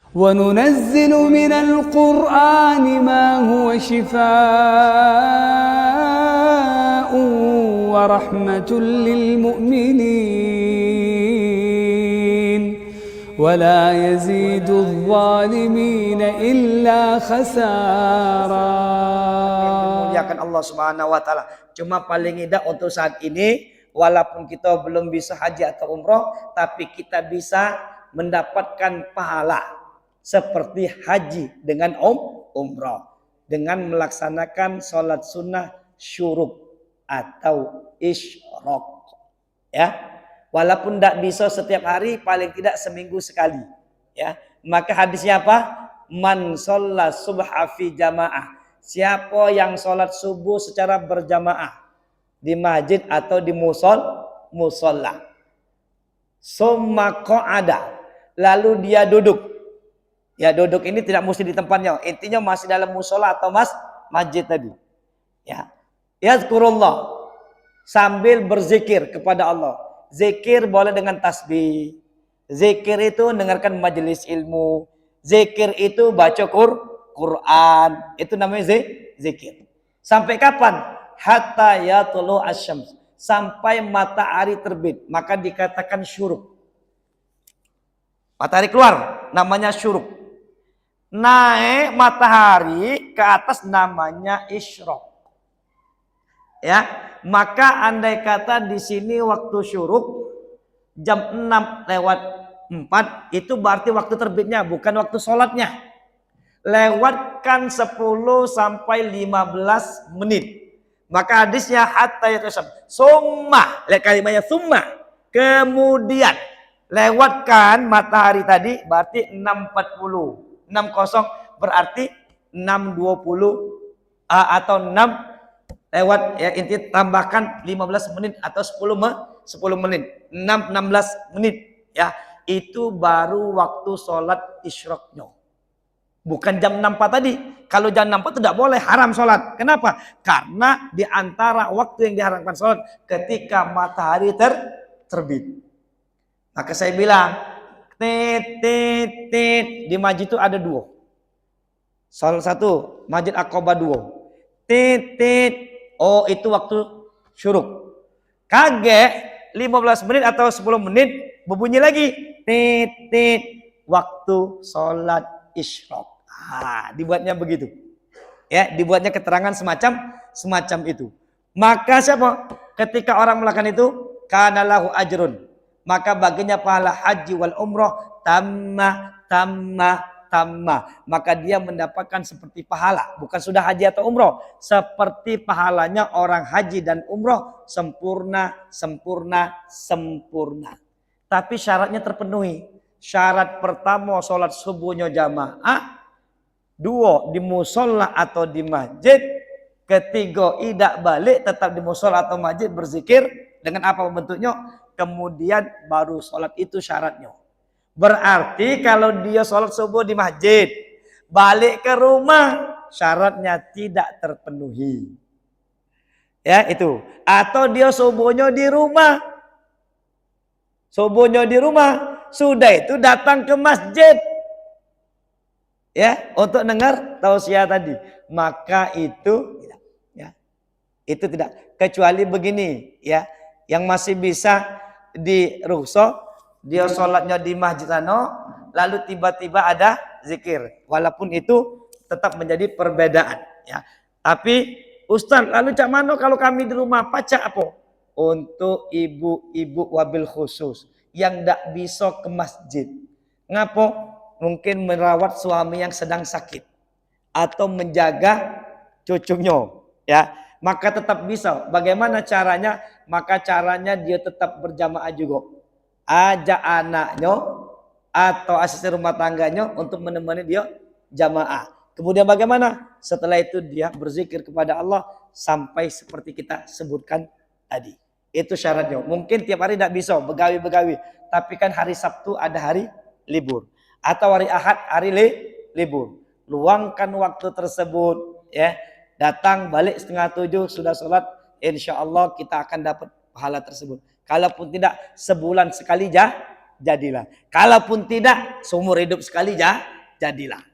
وننزل من القرآن ما هو شفاء ورحمة للمؤمنين ولا يزيد الظالمين إلا خسارا. Memuliakan Allah Subhanahu wa taala. Cuma paling tidak untuk saat ini walaupun kita belum bisa haji atau umroh, tapi kita bisa mendapatkan pahala seperti haji dengan umroh, dengan melaksanakan sholat sunnah syuruk atau isyraq, ya. Walaupun tidak bisa setiap hari, paling tidak seminggu sekali, ya. Maka hadisnya apa? Man sholla subha fi jamaah. Siapa yang sholat subuh secara berjamaah di masjid atau di musola, summa qa'ada, lalu dia duduk. Ya, duduk ini tidak mesti di tempatnya. Intinya masih dalam musola atau masjid tadi. Ya. Yazkurullah, sambil berzikir kepada Allah. Zikir boleh dengan tasbih. Zikir itu dengarkan majelis ilmu. Zikir itu baca Quran. Itu namanya zikir. Sampai kapan? Hatta yatlu asyams. Sampai matahari terbit. Maka dikatakan syuruk. Matahari keluar, namanya syuruk. Naik matahari ke atas namanya isyraq. Ya, maka andai kata di sini waktu syuruk jam 6:04 itu berarti waktu terbitnya, bukan waktu sholatnya. Lewatkan 10 sampai 15 menit. Maka hadisnya hatta yatasam. Summa, lihat kalimatnya summa. Kemudian lewatkan matahari tadi berarti 6:40. 60 berarti 6:20 atau 6 lewat, ya, inti tambahkan 15 menit atau 10 menit. 16 menit, ya. Itu baru waktu sholat isyraqnya. Bukan jam 64 tadi. Kalau jam 64 tidak boleh, haram sholat. Kenapa? Karena di antara waktu yang diharamkan sholat ketika matahari terbit. Maka saya bilang di masjid itu ada 2. Salah satu Masjid Aqabah 2. Oh, itu waktu syuruk. Kaget 15 menit atau 10 menit berbunyi lagi. Waktu sholat isyraq. Dibuatnya begitu. Ya, dibuatnya keterangan semacam itu. Maka siapa? Ketika orang melakukan itu, kana lahu ajrun. Maka baginya pahala haji wal umroh tamma. Maka dia mendapatkan seperti pahala, bukan sudah haji atau umroh, seperti pahalanya orang haji dan umroh, sempurna. Tapi syaratnya terpenuhi. Syarat pertama sholat subuhnya jamaah, 2 di musola atau di masjid, 3 tidak balik tetap di musola atau masjid berzikir dengan apa bentuknya. Kemudian baru sholat, itu syaratnya. Berarti kalau dia sholat subuh di masjid, balik ke rumah, syaratnya tidak terpenuhi. Ya, itu. Atau dia subuhnya di rumah. Sudah itu datang ke masjid. Ya, untuk dengar tausiah tadi. Maka itu ya, itu tidak. Kecuali begini, ya. Yang masih bisa di rukhsah, dia sholatnya di masjid lalu tiba-tiba ada zikir, walaupun itu tetap menjadi perbedaan, ya. Tapi Ustaz, lalu cak mano kalau kami di rumah pacak apa? Untuk ibu-ibu wabil khusus yang tidak bisa ke masjid, ngapo? Mungkin merawat suami yang sedang sakit atau menjaga cucunya, ya. Maka tetap bisa. Bagaimana caranya? Maka caranya dia tetap berjamaah juga. Ajak anaknya atau asisten rumah tangganya untuk menemani dia jamaah. Kemudian bagaimana? Setelah itu dia berzikir kepada Allah sampai seperti kita sebutkan tadi. Itu syaratnya. Mungkin tiap hari tidak bisa begawi-begawi. Tapi kan hari Sabtu ada hari libur. Atau hari Ahad hari libur. Luangkan waktu tersebut, ya. Datang balik 6:30 sudah sholat, insya Allah kita akan dapat pahala tersebut. Kalaupun tidak, sebulan sekali jadilah. Kalaupun tidak, seumur hidup sekali jadilah.